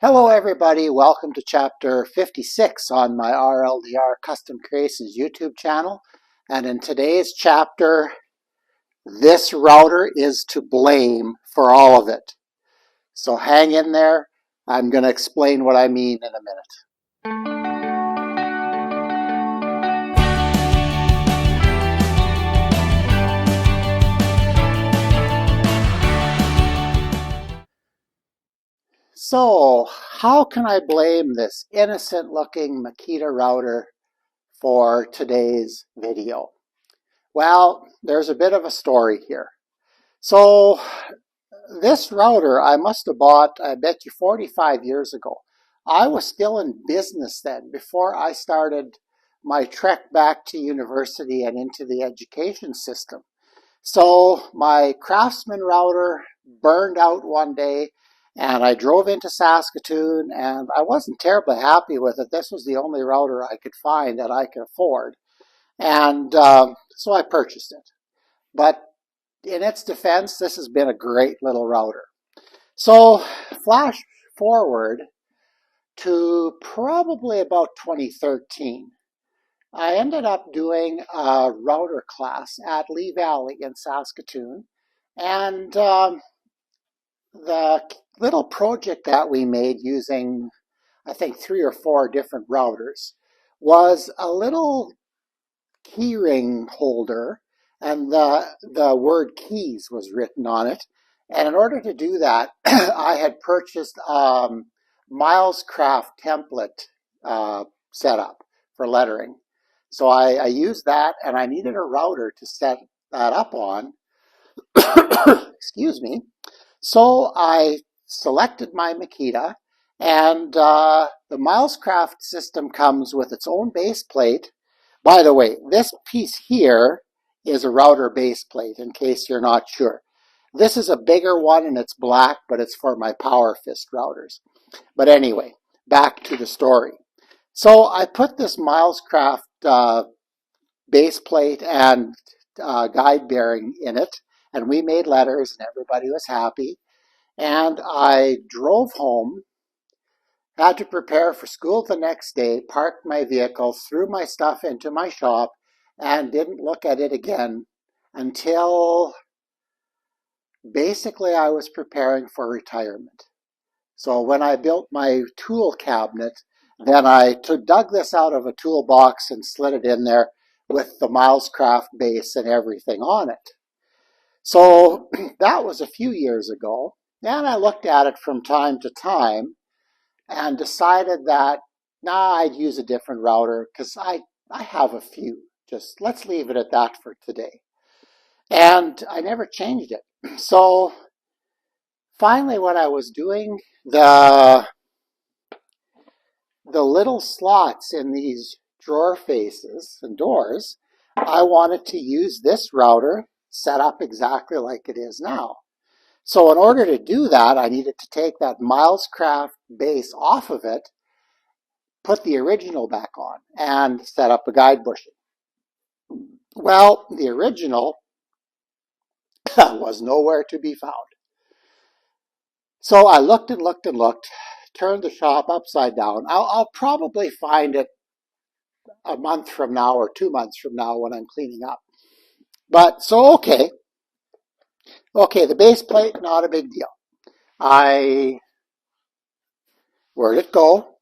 Hello everybody, welcome to chapter 56 on my RLDR Custom Creations YouTube channel. And in today's chapter, this router is to blame for all of it. So hang in there, I'm going to explain what I mean in a minute. So how can I blame this innocent looking Makita router for today's video? Well, there's a bit of a story here. So this router I must have bought, I bet you 45 years ago. I was still in business then, before I started my trek back to university and into the education system. So my Craftsman router burned out one day, and I drove into Saskatoon, and I wasn't terribly happy with it. This was the only router I could find that I could afford. And so I purchased it. But in its defense, this has been a great little router. So flash forward to probably about 2013. I ended up doing a router class at Lee Valley in Saskatoon. And the little project that we made using, I think, 3 or 4 different routers was a little keyring holder, and the word keys was written on it. And in order to do that, I had purchased Miles Craft template setup for lettering. So I used that, and I needed a router to set that up on. Excuse me. So I selected my Makita, and the Miles Craft system comes with its own base plate. By the way, this piece here is a router base plate, in case you're not sure. This is a bigger one, and it's black, but it's for my Power Fist routers. But anyway, back to the story. So I put this Miles Craft base plate and guide bearing in it, and we made letters, and everybody was happy. And I drove home, had to prepare for school the next day, parked my vehicle, threw my stuff into my shop, and didn't look at it again until basically I was preparing for retirement. So when I built my tool cabinet, then I dug this out of a toolbox and slid it in there with the Miles Craft base and everything on it. So that was a few years ago, and I looked at it from time to time and decided that, I'd use a different router because I have a few. Just let's leave it at that for today. And I never changed it. So finally, when I was doing the little slots in these drawer faces and doors, I wanted to use this router set up exactly like it is now. So in order to do that, I needed to take that Miles Craft base off of it, put the original back on, and set up a guide bushing. Well, the original was nowhere to be found. So I looked and looked and looked, turned the shop upside down. I'll probably find it a month from now or 2 months from now when I'm cleaning up. But so, okay, the base plate, not a big deal. Where'd it go?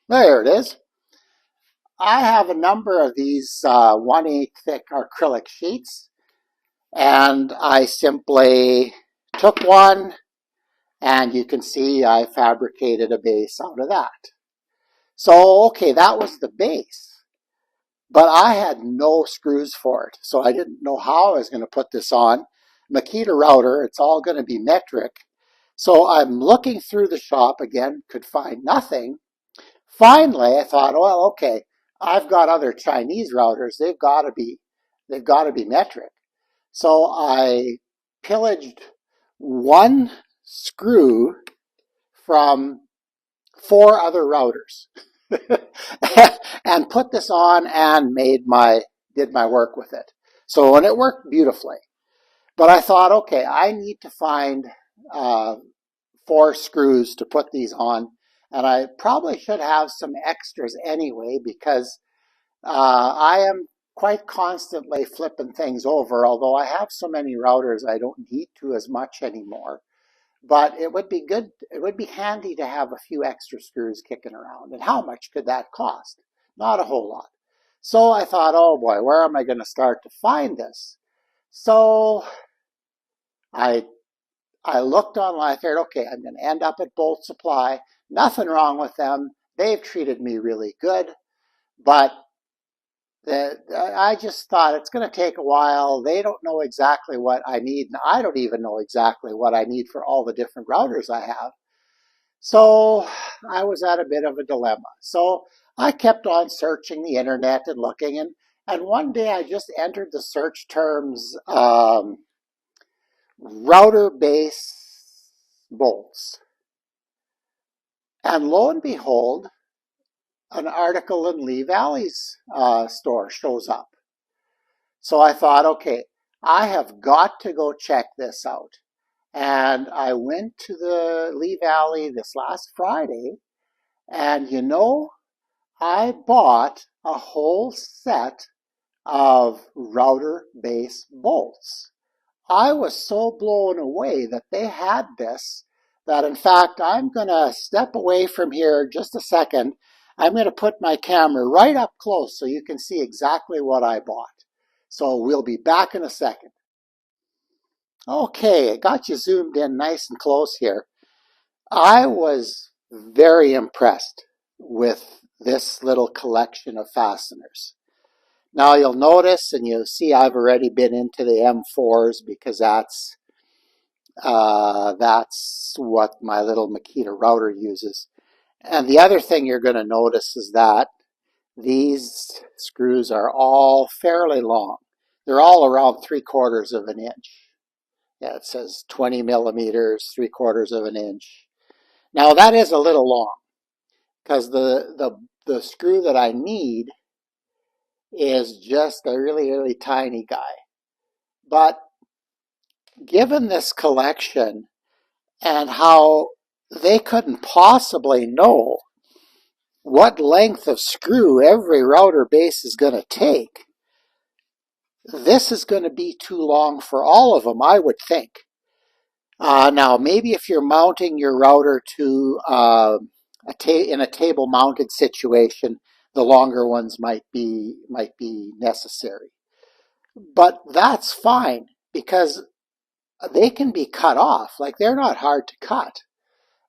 There it is. I have a number of these 1/8 thick acrylic sheets, and I simply took one, and you can see I fabricated a base out of that. So, okay, that was the base, but I had no screws for it, so I didn't know how I was going to put this on. Makita router, it's all going to be metric. So I'm looking through the shop again, could find nothing. Finally, I thought, well, okay, I've got other Chinese routers. They've got to be metric. So I pillaged one screw from 4 other routers and put this on and did my work with it. So, and it worked beautifully. But I thought, okay, I need to find 4 screws to put these on. And I probably should have some extras anyway, because I am quite constantly flipping things over, although I have so many routers I don't need to as much anymore. But it would be good, it would be handy to have a few extra screws kicking around. And how much could that cost? Not a whole lot. So I thought, oh boy, where am I going to start to find this? So I looked online. I figured, okay, I'm going to end up at Bolt Supply. Nothing wrong with them. They've treated me really good. But I just thought it's going to take a while. They don't know exactly what I need, and I don't even know exactly what I need for all the different routers I have. So I was at a bit of a dilemma. So I kept on searching the internet and looking, and one day I just entered the search terms router base bolts. And lo and behold, an article in Lee Valley's store shows up. So I thought, okay, I have got to go check this out. And I went to the Lee Valley this last Friday, and you know, I bought a whole set of router base bolts. I was so blown away that they had this that, in fact, I'm going to step away from here just a second. I'm going to put my camera right up close so you can see exactly what I bought. So we'll be back in a second. Okay, I got you zoomed in nice and close here. I was very impressed with this little collection of fasteners. Now you'll notice, and you'll see I've already been into the M4s because that's what my little Makita router uses. And the other thing you're going to notice is that these screws are all fairly long. They're all around 3/4 of an inch. Yeah, it says 20 millimeters, 3/4 of an inch. Now that is a little long because the screw that I need is just a really, really tiny guy. But given this collection and how they couldn't possibly know what length of screw every router base is going to take, this is going to be too long for all of them, I would think. Now, maybe if you're mounting your router to in a table mounted situation, the longer ones might be necessary. But that's fine because they can be cut off. Like, they're not hard to cut.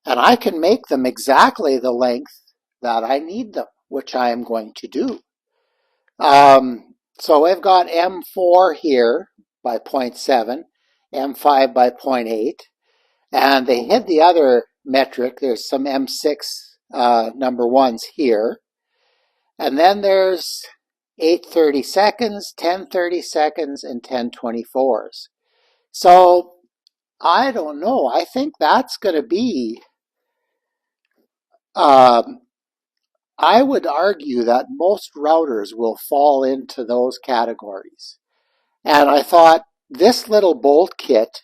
And I can make them exactly the length that I need them, which I am going to do. So I've got M4 here by 0.7, M5 by 0.8, and they hid the other metric. There's some M6 number ones here. And then there's 8 30-seconds, 10 30-seconds, and 10 24s. So I don't know. I think that's going to be, I would argue that most routers will fall into those categories. And I thought this little bolt kit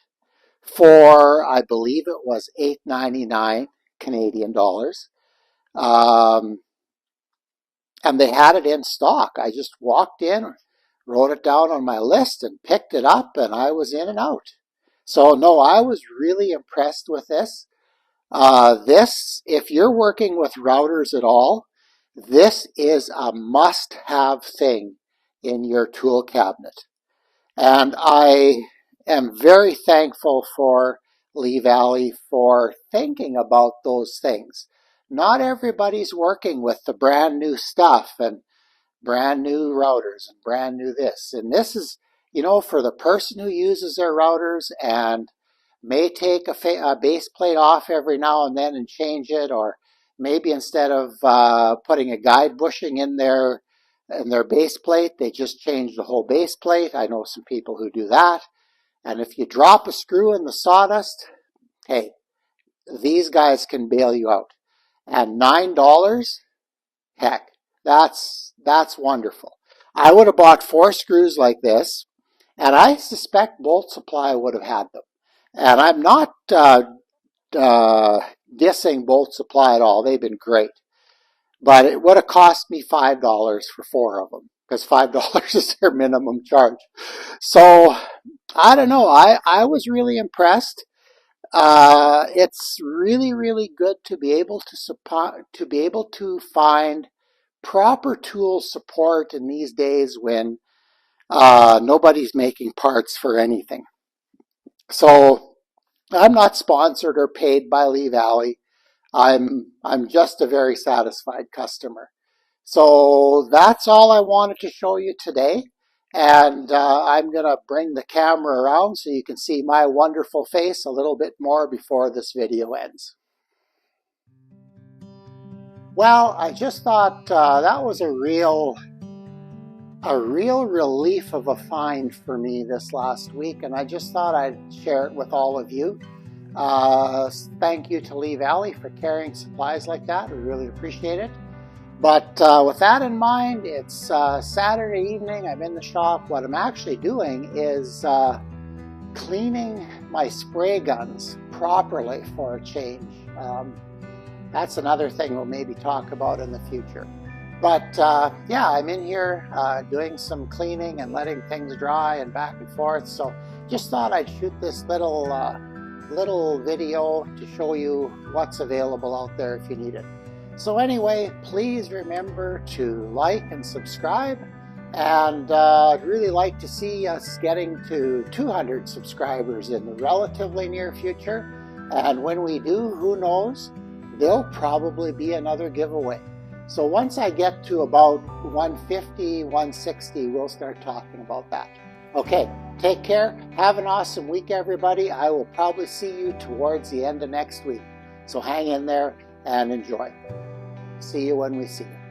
for, I believe it was $8.99 Canadian dollars. And they had it in stock. I just walked in, wrote it down on my list, and picked it up, and I was in and out. So no, I was really impressed with this. If you're working with routers at all, this is a must-have thing in your tool cabinet. And I am very thankful for Lee Valley for thinking about those things. Not everybody's working with the brand new stuff and brand new routers and brand new this. And this is, for the person who uses their routers and may take a base plate off every now and then and change it, or maybe instead of putting a guide bushing in their base plate, they just change the whole base plate. I know some people who do that. And if you drop a screw in the sawdust, hey, these guys can bail you out. And $9, heck, that's wonderful. I would have bought 4 screws like this, and I suspect Bolt Supply would have had them. And I'm not dissing Bolt Supply at all. They've been great. But it would have cost me $5 for 4 of them, because $5 is their minimum charge. So I don't know. I was really impressed. It's really, really good to be able to find proper tool support in these days when nobody's making parts for anything. So I'm not sponsored or paid by Lee Valley. I'm just a very satisfied customer. So that's all I wanted to show you today. And I'm going to bring the camera around so you can see my wonderful face a little bit more before this video ends. Well, I just thought that was a real relief of a find for me this last week, and I just thought I'd share it with all of you. Thank you to Lee Valley for carrying supplies like that. We really appreciate it. But with that in mind, it's Saturday evening. I'm in the shop. What I'm actually doing is cleaning my spray guns properly for a change. That's another thing we'll maybe talk about in the future. But yeah, I'm in here doing some cleaning and letting things dry and back and forth. So just thought I'd shoot this little video to show you what's available out there if you need it. So anyway, please remember to like and subscribe. And I'd really like to see us getting to 200 subscribers in the relatively near future. And when we do, who knows, there'll probably be another giveaway. So once I get to about 150, 160, we'll start talking about that. Okay, take care. Have an awesome week, everybody. I will probably see you towards the end of next week. So hang in there and enjoy. See you when we see you.